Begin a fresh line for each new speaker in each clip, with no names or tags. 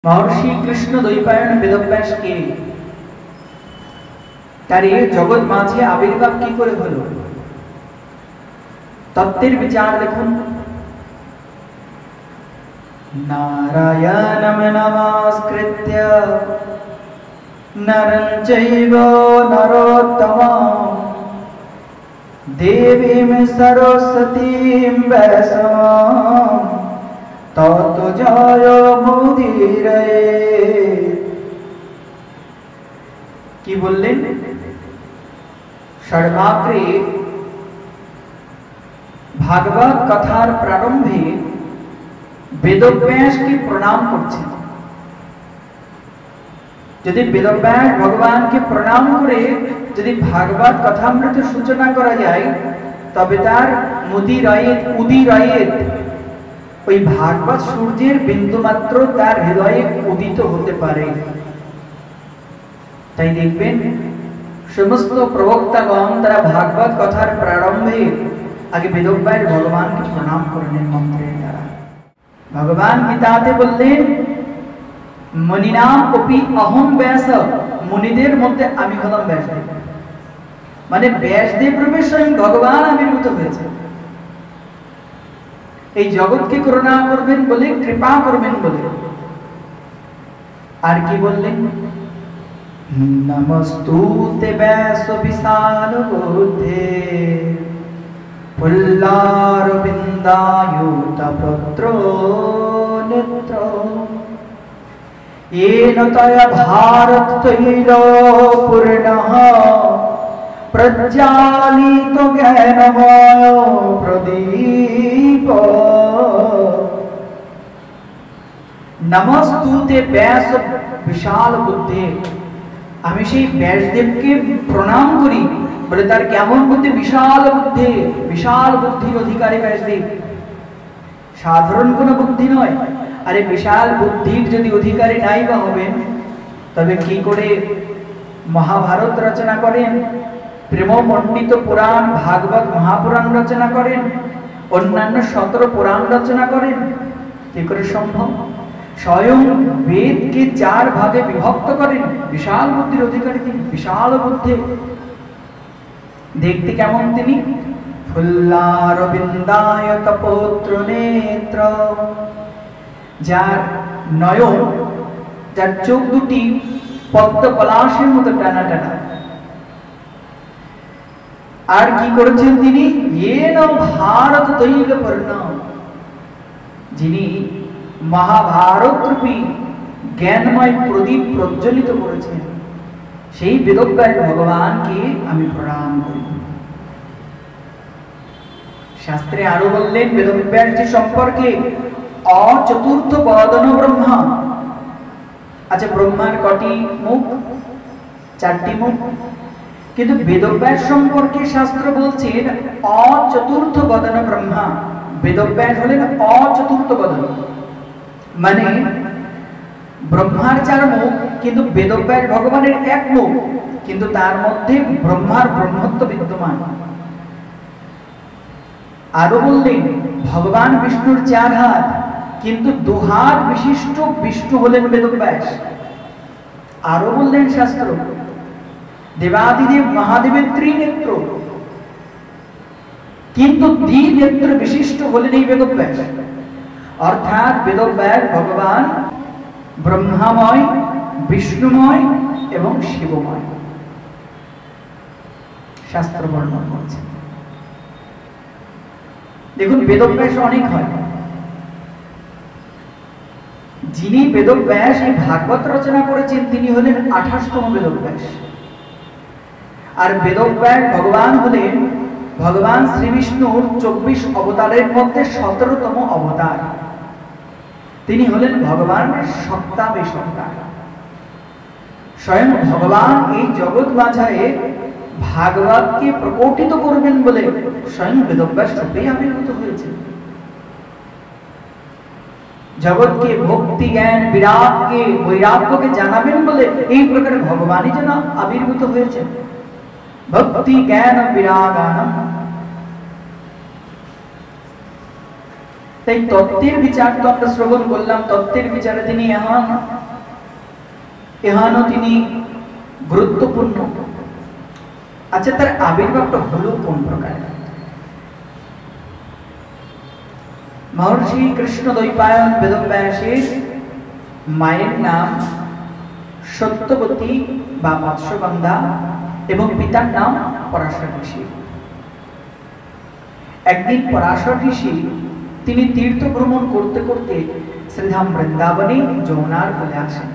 महर्षि कृष्ण द्वैपायन वेदव्यास के तारे जगत माझे आविर्भाव की करे हलो तत्त्वेर विचार देखुन। नारायणं नमस्कृत्य नरं चैव नरोत्तमं देवीं सरस्वतीं वैष्णवं ततो जयमुदीरये। की बोलें षड्मात्रे भागवत कथार प्रारंभे वेदव्यास के प्रणाम करছেন। যদি বেদব্যাস ভগবানকে প্রণাম করে যদি ভাগবত কথামৃত সূচনা করা যায় তবে তার উদিরয়েত ওই ভাগবত সূর্যের বিন্দু মাত্র তার হৃদয়ে উদিত হতে পারে। তাই দেখবেন সমস্ত প্রবক্তাগণ তারা ভাগবত কথার প্রারম্ভে আগে বেদব্যাস ভগবানকে প্রণাম করলেন মন্ত্রের দ্বারা। भगवान गीताते बोलें मनिनाम अपि अहम व्यास मुनिदेर मध्य आमी हलाम व्यासदेव माने व्यासदेव रूपे स्वयं भगवान आविर्भूत হয়েছে এই জগৎকে করুণা করবেন বলে কৃপা করবেন বলে। আর কি বললেন নমস্তুতে ব্যাস বিশাল বুদ্ধে पुल्लारविन्दायुतपत्रो नेत्र येन तया भारततैलपूर्णः प्रज्वालितो ज्ञानमय प्रदीप। नमस्तुते व्यास विशाल बुद्धे আমি সেই ব্যাসদেবকে প্রণাম করি বলে তার কেমন বুদ্ধি বিশাল বুদ্ধির অধিকারী ব্যাসদেব সাধারণ কোনো বুদ্ধি নয়। আরে বিশাল বুদ্ধির যদি অধিকারী নাই বা হবেন তবে কি করে মহাভারত রচনা করেন, প্রেমমণ্ডিত পুরাণ ভাগবত মহাপুরাণ রচনা করেন, অন্যান্য 17 পুরাণ রচনা করেন, কি করে সম্ভব? स्वयं वेद के 4 भागे विभक्त करें विशाल बुद्धिर अधिकारी তিনি विशाल बुद्धि देखते केमन তিনি फुल्लारविन्दायतपत्र नेत्र যার নয়ন যার চোখ দুটি পদ্ম পলাশের মতো টানা টানা। আর কি করেছেন তিনি येन भारत तैलपूर्ण যিনি महाभारत रूपी ज्ञानमय प्रदीप प्रज्वलित করেছেন সেই বেদব্যাস ভগবানকে আমি প্রণাম করি। শাস্ত্রে আরো বললেন বেদব্যাসজি সম্পর্কে অচতুর্থ বদন ব্রহ্মা। আচ্ছা ব্রহ্মার কটি মুখ? 4টি মুখ, কিন্তু বেদব্যাস সম্পর্কে শাস্ত্র বলছেন অচতুর্থ বদন ব্রহ্মা। বেদব্যাস হলেন অচতুর্থ বদন মানে ব্রহ্মার 4 মুখ কিন্তু বেদব্যাস ভগবানের 1 মুখ, কিন্তু তার মধ্যে ব্রহ্মার ব্রহ্মত্ব বিদ্যমান। আরো বললেন ভগবান বিষ্ণুর 4 হাত কিন্তু 2 হাত বিশিষ্ট বিষ্ণু হলেন বেদব্যাস। আরো বললেন শাস্ত্র দেবাদিদেব মহাদেবের 3 নেত্র কিন্তু দ্বিনেত্র বিশিষ্ট হলেন এই বেদব্যাস। অর্থাৎ বেদব্যাস ভগবান ব্রহ্মাময় বিষ্ণুময় এবং শিবময় শাস্ত্র বর্ণনা করছে। দেখুন বেদব্যাস অনেক হয়। যিনি বেদব্যাস এই ভাগবত রচনা করেছেন তিনি হলেন 28তম বেদব্যাস। আর বেদব্যাস ভগবান হলেন ভগবান শ্রী বিষ্ণুর 24 অবতারের মধ্যে 17তম অবতার। তিনি হলেন ভগবান সত্তাবেশতা। স্বয়ং ভগবান এই জগৎ মাঝায় ভাগবতকে প্রকটিত করবেন বলে স্বয়ং বেদব্যাস রূপে আবির্ভূত হয়েছে। জগৎকে ভক্তি জ্ঞান বিরাগকে বৈরাগ্যকে জানাবেন বলে এই প্রকার ভগবানই যেন আবির্ভূত হয়েছে। ভক্তি জ্ঞান বিরাগানম তাই তত্ত্বের বিচার তো আমরা শ্রবণ করলাম, তত্ত্বের বিচারে তিনি এহানও তিনি গুরুত্বপূর্ণ। আচ্ছা, তার আবির্ভাবটা হলো কোন প্রকারে? মহর্ষি কৃষ্ণ দ্বৈপায়ন বেদব্যাসের মায়ের নাম সত্যবতী বা মৎস্যগন্ধা এবং পিতার নাম পরাশর ঋষি। একদিন পরাশর ঋষি তিনি তীর্থ ভ্রমণ করতে করতে শ্রীধাম বৃন্দাবনে যমুনার বলে আসেন।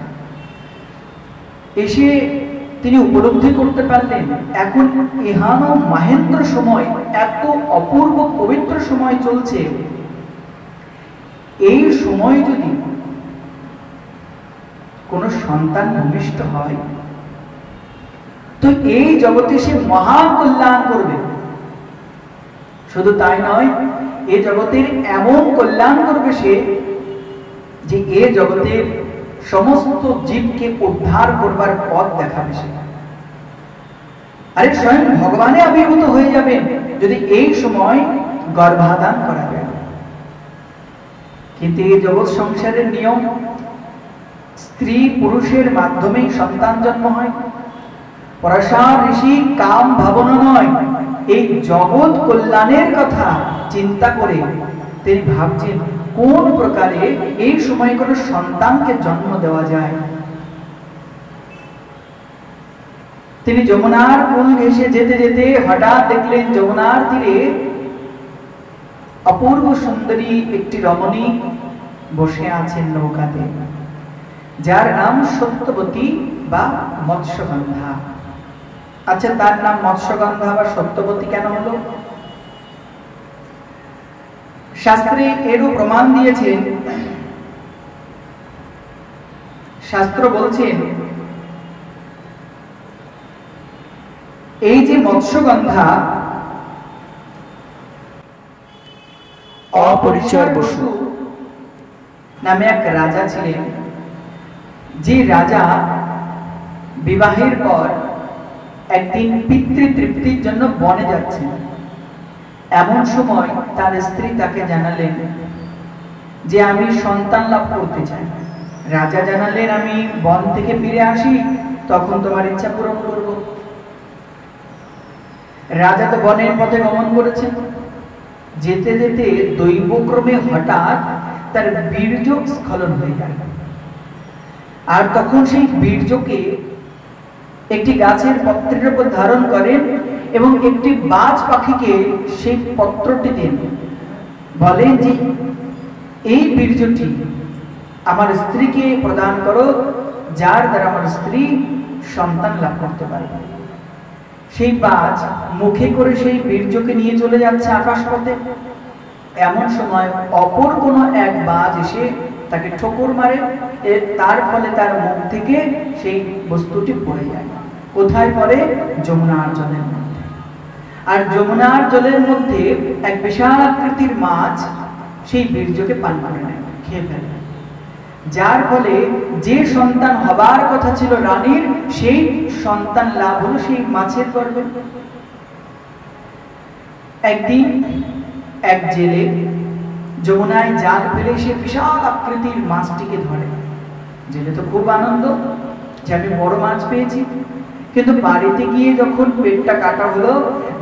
এসে তিনি উপলব্ধি করতে পারলেন এখন এহানো মহেন্দ্র সময়, এত অপূর্ব পবিত্র সময় চলছে, এই সময় যদি কোন সন্তান ভূমিষ্ঠ হয় তো এই জগতে সে মহা কল্যাণ করবে। শুধু তাই নয়, এই জগতের এমন কল্যাণ করবে সে যে এ জগতের সমস্ত জীবকে উদ্ধার করবার পথ দেখাবে সে। আরে স্বয়ং ভগবানে আবির্ভূত হয়ে যাবেন যদি এই সময় গর্ভাধান করা যায়। কিন্তু এই জগৎ সংসারের নিয়ম, স্ত্রী পুরুষের মাধ্যমেই সন্তান জন্ম হয়। পরাশর ঋষি কাম ভাবনা নয়, এই জগৎ কল্যাণের কথা চিন্তা করে তিনি ভাবছেন কোন প্রকারে এই সময় কোন সন্তানকে জন্ম দেওয়া যায়। তিনি যমুনার কুল ঘেঁষে যেতে যেতে হঠাৎ দেখলেন যমুনার তীরে অপূর্ব সুন্দরী একটি রমণী বসে আছেন নৌকাতে, যার নাম সত্যবতী বা মৎস্যগন্ধা। আচ্ছা, তার নাম মৎস্যগন্ধা বা সত্যবতী কেন হলো? শাস্ত্রে এরও প্রমাণ দিয়েছেন। শাস্ত্র বলছেন এই যে মৎস্যগন্ধা অপরিচয় বসু নামে এক রাজা ছিলেন। যে রাজা বিবাহের পর একদিন পিতৃতৃপ্তির জন্য বনে যাচ্ছেন, এমন সময় তার স্ত্রী তাকে জানালেন যে আমি সন্তান লাভ করতে চাই। রাজা জানালেন আমি বন থেকে ফিরে আসি, তখন তোমার ইচ্ছা পূরণ করব। রাজা তো বনের পথে গমন করেছেন। যেতে যেতে দৈবক্রমে হঠাৎ তার বীর্য স্খলন হয়ে গেল। আর তখন সেই বীর্যকে একটি গাছের পত্রের উপর ধারণ করেন এবং একটি বাজ পাখিকে সেই পত্রটি দেন। বলেন যে এই বীর্যটি আমার স্ত্রীকে প্রদান করো, যার দ্বারা আমার স্ত্রী সন্তান লাভ করতে পারবে। সেই বাজ মুখে করে সেই বীর্যকে নিয়ে চলে যাচ্ছে আকাশপথে। এমন সময় অপর কোনো এক বাজ এসে তাকে ঠোকর মারে, তার ফলে তার মুখ থেকে সেই বস্তুটি পড়ে যায়। কোথায় পড়ে? যমুনার জলের মধ্যে। আর যমুনার জলের মধ্যে এক বিশাল আকৃতির মাছ সেই বীর্যকে পান করে নেয়, খেয়ে ফেলে। যার ফলে যে সন্তান হবার কথা ছিল রানীর, সেই সন্তান লাভ হলো সেই মাছের গর্ভে। একদিন এক জেলে যমুনায় জাল ফেলে সে বিশাল আকৃতির মাছটিকে ধরে। জেলে তো খুব আনন্দ যে আমি বড় মাছ পেয়েছি, কিন্তু বাড়িতে গিয়ে যখন পেটটা কাটা হলো,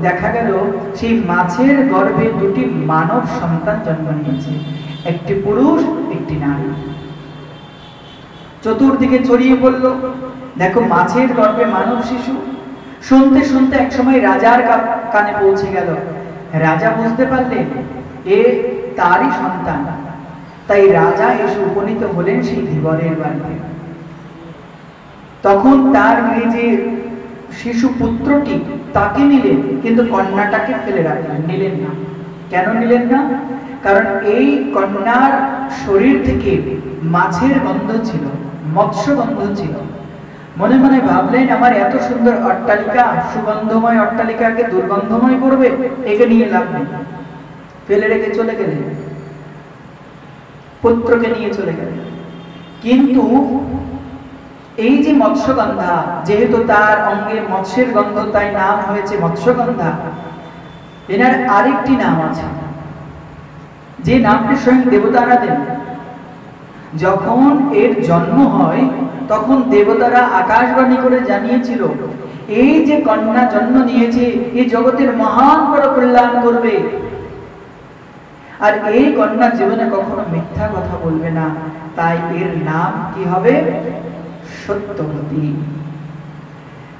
দেখা গেল সেই মাছের গর্ভে দুটি মানব সন্তান জন্ম নিয়েছে, একটি পুরুষ একটি নারী। চতুর্দিকে ছড়িয়ে পড়লো, দেখো মাছের গর্ভে মানব শিশু। শুনতে শুনতে একসময় রাজার কানে পৌঁছে গেল। রাজা বুঝতে পারলেন এ তারই সন্তান। তাই রাজা এসে উপনীত হলেন সেই ধীবরের বাড়িতে। তখন তার যে শিশু পুত্রটি তাকে নিলেন, কিন্তু কন্যাটাকে ফেলে রাখলেন, নিলেন না। কেন নিলেন না? কারণ এই কন্যার শরীর থেকে মাছের গন্ধ ছিল, মৎস্য গন্ধ ছিল। মনে মনে ভাবলেন আমার এত সুন্দর অট্টালিকা, সুগন্ধময় অট্টালিকাকে দুর্গন্ধময় করবে, একে নিয়ে লাভ নেই। ফেলে রেখে চলে গেলেন, পুত্রকে নিয়ে চলে গেলেন। কিন্তু এই যে মৎস্যগন্ধা, যেহেতু তার অঙ্গে মৎস্যের গন্ধ, তাই নাম হয়েছে মৎস্যগন্ধা। এনার আরেকটি নাম আছে, যে নামটি স্বয়ং দেবতারা দেন। যখন এর জন্ম হয় তখন দেবতারা আকাশবাণী করে জানিয়েছিল, এই যে কন্যা জন্ম নিয়েছে এই জগতের মহান বড় কল্যাণ করবে, আর এই কন্যা জীবনে কখনো মিথ্যা কথা বলবে না, তাই এর নাম কি হবে? সত্যবতী।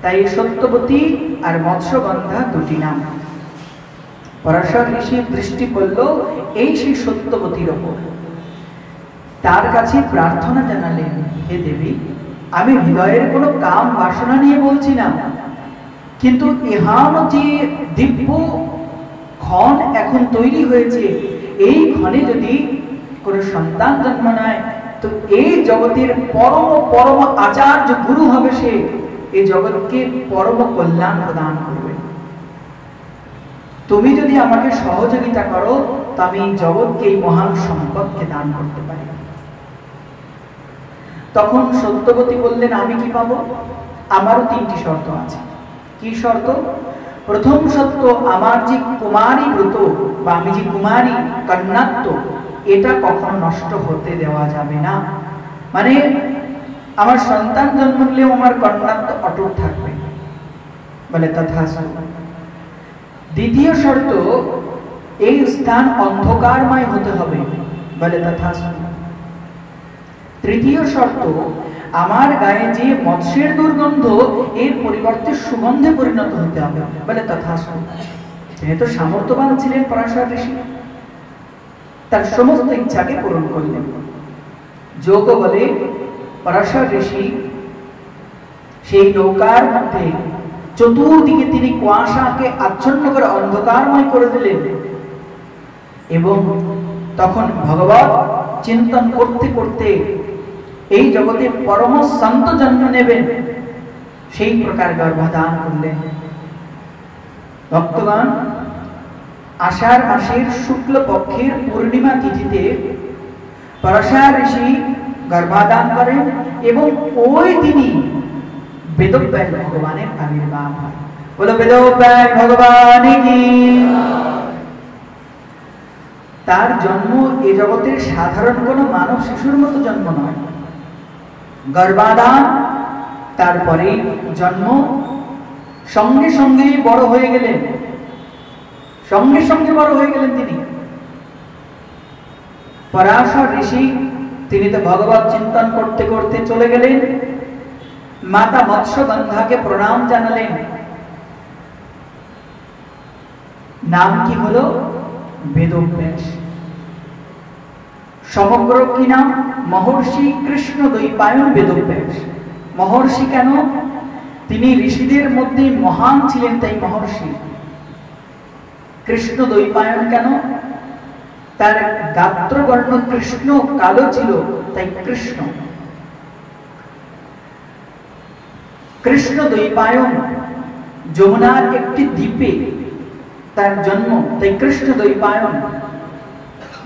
তাই সত্যবতী আর মৎস্যগন্ধা দুটি নাম। পরাশর ঋষি দৃষ্টি পড়ল এই সেই সত্যবতীর ওপর, তার কাছে প্রার্থনা জানালেন, হে দেবী, আমি হৃদয়ের কোনো কাম বাসনা নিয়ে বলছি না, কিন্তু ইহান যে দিব্য ক্ষণ এখন তৈরি হয়েছে, এই ক্ষণে যদি কোনো সন্তান জন্ম নেয় তো এই জগতের পরম পরম আচার্য গুরু হবে, সে এই জগৎকে পরম কল্যাণ প্রদান করবে। তুমি যদি আমাকে সহযোগিতা করো তো আমি জগৎকে এই মহান সম্পদকে দান করতে পারি। তখন সত্যবতী বললেন, আমি কি পাবো? আমারও তিনটি শর্ত আছে। কি শর্ত? প্রথম শর্ত, আমার যে কুমারী ব্রত বা আমি যে কুমারী কন্যাত্ব, এটা কখনো নষ্ট হতে দেওয়া যাবে না। মানে আমার সন্তান জন্ম নিলেও আমার কন্যাত্ব অটুট থাকবে। বলে তথাস্তু। দ্বিতীয় শর্ত, এই স্থান অন্ধকারময় হতে হবে। বলে তথাস্তু। তৃতীয় শর্ত, আমার গায়ে যে মৎস্যের দুর্গন্ধ এর পরিবর্তে সুগন্ধে পরিণত হতে হবে। বলে তথাস্তু। তিনি তো সামর্থ্যবান ছিলেন পরাশর ঋষি, তার সমস্ত ইচ্ছাকে পূরণ করলেন। যোগ বলে পরাশর ঋষি সেই নৌকার মধ্যে চতুর্দিকে তিনি কুয়াশাকে আচ্ছন্ন করে অন্ধকারময় করে দিলেন, এবং তখন ভগবত চিন্তন করতে করতে এই জগতে পরম সন্ত জন্ম নেবেন, সেই প্রকার গর্ভধান করলেন। ভক্তগণ, আষাঢ় মাসের শুক্ল পক্ষের পূর্ণিমা তিথিতে পরাশর ঋষি গর্ভধান করেন, এবং ওই দিনই বেদব্যাস ভগবানের আবির্ভাব হয়। বলো বেদব্যাস ভগবান কি। তার জন্ম এ জগতের সাধারণ কোন মানব শিশুর মতো জন্ম নয়। গর্ভাধান, তারপরে জন্ম, সঙ্গে সঙ্গে বড় হয়ে গেলেন, সঙ্গে সঙ্গে বড় হয়ে গেলেন তিনি। পরাশর ঋষি তিনি তো ভগবত চিন্তন করতে করতে চলে গেলেন, মাতা মৎস্যগন্ধাকে প্রণাম জানালেন। নাম কি হলো? বেদব্যাস। সমগ্র কি নাম? মহর্ষি কৃষ্ণ দ্বৈপায়ন বেদব্যাস। মহর্ষি কেন? তিনি ঋষিদের মধ্যে মহান ছিলেন, তাই মহর্ষি। কৃষ্ণ দ্বৈপায়ন কেন? তার গাত্রবর্ণ কৃষ্ণ কালো ছিল, তাই কৃষ্ণ। কৃষ্ণ দ্বৈপায়ন, যমুনার একটি দ্বীপে তার জন্ম, তাই কৃষ্ণ দ্বৈপায়ন।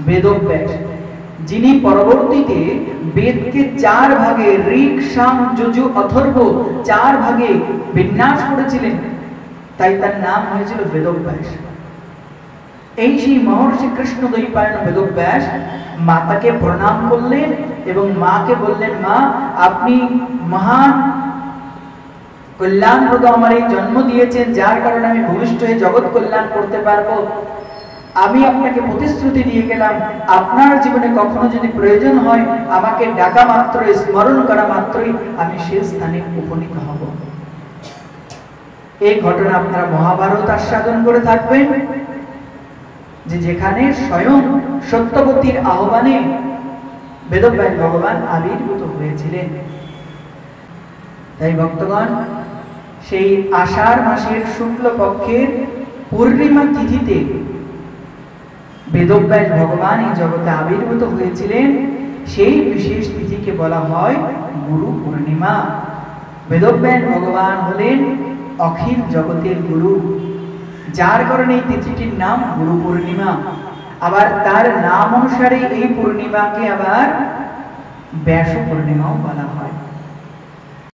বেদব্যাস, যিনি পরবর্তীতে বেদকে চার ভাগে, ঋক, সাম, যজু, অথর্ব, চার ভাগে বিন্যাস করেছিলেন, তাই তার নাম হয়েছিল বেদব্যাস। এই সেই মহর্ষি কৃষ্ণ দ্বৈপায়ন বেদব্যাস মাতাকে প্রণাম করলেন এবং মাকে বললেন, মা, আপনি মহান কল্যাণপ্রদ আমার এই জন্ম দিয়েছেন, যার কারণে আমি ভূমিষ্ঠ হয়ে জগৎ কল্যাণ করতে পারবো। আমি আপনাকে প্রতিশ্রুতি দিয়ে গেলাম, আপনার জীবনে কখনো যদি প্রয়োজন হয় আমাকে ডাকা মাত্রই, স্মরণ করা মাত্রই আমি সে স্থানে উপনীত হব। এই ঘটনা আপনারা মহাভারত আস্বাদন করে থাকবেন, যে যেখানে স্বয়ং সত্যবতীর আহ্বানে বেদব্যাস ভগবান আবির্ভূত হয়েছিলেন। তাই ভক্তগণ, সেই আষাঢ় মাসের শুক্ল পক্ষের পূর্ণিমা তিথিতে বেদব্যাস ভগবান এই জগতে আবির্ভূত হয়েছিলেন। সেই বিশেষ তিথিকে বলা হয় গুরু পূর্ণিমা। বেদব্যাস ভগবান হলেন অখিল জগতের গুরু, যার কারণে এই তিথিটির নাম গুরু পূর্ণিমা। আবার তার নাম অনুসারে এই পূর্ণিমাকে আবার ব্যাস পূর্ণিমাও বলা হয়।